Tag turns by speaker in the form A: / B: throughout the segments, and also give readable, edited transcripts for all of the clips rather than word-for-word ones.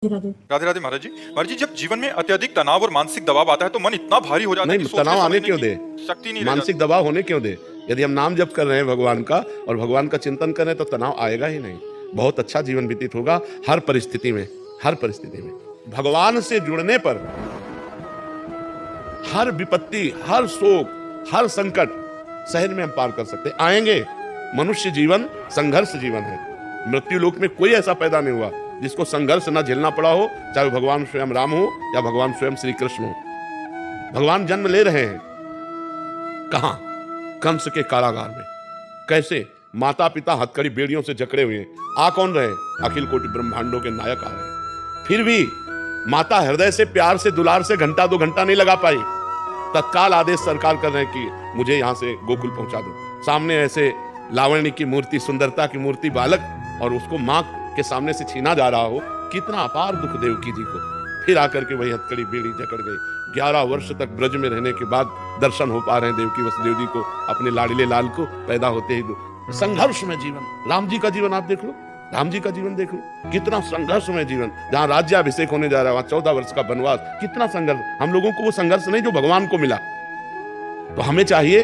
A: राधे
B: राधे राधे महाराज जी। महाराज जी, जब जीवन में अत्यधिक तनाव और मानसिक दबाव आता है तो मन इतना भारी हो जाता है
C: नहीं,
B: कि सोचने
C: तनाव आने
B: समझने
C: क्यों
B: की
C: दे?
B: शक्ति नहीं रह
C: मानसिक
B: जाती।
C: दबाव होने क्यों दे? यदि हम नाम जप कर रहे हैं भगवान का और भगवान का चिंतन कर रहे हैं तो तनाव आएगा ही नहीं। बहुत अच्छा जीवन व्यतीत होगा हर परिस्थिति में, हर परिस्थिति में। भगवान से जुड़ने पर हर विपत्ति, हर शोक, हर संकट सहज में हम पार कर सकते हैं। आएंगे। मनुष्य जीवन संघर्ष जीवन है। मृत्यु लोक में कोई ऐसा पैदा नहीं हुआ जिसको संघर्ष ना झेलना पड़ा हो, चाहे भगवान स्वयं राम हो या भगवान स्वयं श्री कृष्ण हो। भगवान जन्म ले रहे हैं कहां? कंस के कारागार में। कैसे? माता पिता हथकड़ी बेड़ियों से जकड़े हुए हैं। आ कौन रहे? अखिल कोटि ब्रह्मांडों के नायक आ रहे हैं। फिर भी माता हृदय से प्यार से दुलार से घंटा 2 घंटा नहीं लगा पाई। तत्काल आदेश सरकार कर रहे हैं कि मुझे यहां से गोकुल पहुंचा दो। सामने ऐसे लावण्य की मूर्ति, सुंदरता की मूर्ति बालक, और उसको मां के सामने से छीना जा रहा हो। कितना अपार दुख देवकी जी को। फिर आकर के वही हथकड़ी बेड़ी जकड़ गई। 11 वर्ष तक ब्रज में रहने के बाद दर्शन हो पा रहे हैं देवकी वसुदेव जी को, अपने लाडले लाल को। पैदा होते ही संघर्ष में जीवन। राम जी का जीवन आप देख लो, राम जी का जीवन देख लो, कितना संघर्ष में जीवन। जहां राज्याभिषेक होने जा रहा है वहां 14 वर्ष का वनवास, कितना संघर्ष। हम लोगों को वो संघर्ष नहीं जो भगवान को मिला। तो हमें चाहिए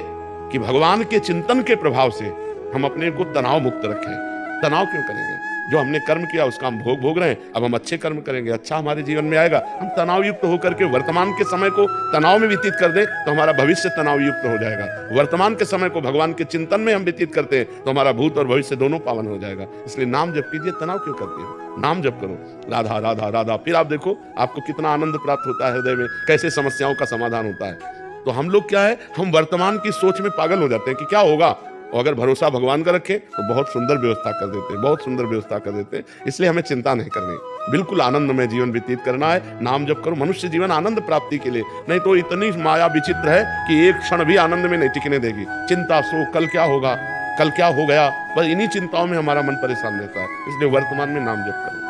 C: कि भगवान के चिंतन के प्रभाव से हम अपने को तनाव मुक्त रखें। तनाव क्यों करेंगे? जो हमने कर्म किया उसका हम भोग रहे हैं। अब हम अच्छे कर्म करेंगे, अच्छा हमारे जीवन में आएगा। हम तनाव युक्त होकर के वर्तमान के समय को तनाव में व्यतीत कर दें तो हमारा भविष्य तनाव युक्त हो जाएगा। वर्तमान के समय को भगवान के चिंतन में हम व्यतीत करते हैं तो हमारा भूत और भविष्य दोनों पावन हो जाएगा। इसलिए नाम जप कीजिए। तनाव क्यों करते हो? नाम जप करो, राधा राधा राधा। फिर आप देखो आपको कितना आनंद प्राप्त होता है हृदय में, कैसे समस्याओं का समाधान होता है। तो हम लोग क्या है, हम वर्तमान की सोच में पागल हो जाते हैं कि क्या होगा। और अगर भरोसा भगवान का रखें तो बहुत सुंदर व्यवस्था कर देते हैं, बहुत सुंदर व्यवस्था कर देते हैं। इसलिए हमें चिंता नहीं करनी, बिल्कुल आनंद में जीवन व्यतीत करना है। नाम जप करो। मनुष्य जीवन आनंद प्राप्ति के लिए, नहीं तो इतनी माया विचित्र है कि एक क्षण भी आनंद में नहीं टिकने देगी। चिंता सो कल क्या होगा, कल क्या हो गया, बस इन्हीं चिंताओं में हमारा मन परेशान रहता है। इसलिए वर्तमान में नाम जप करो।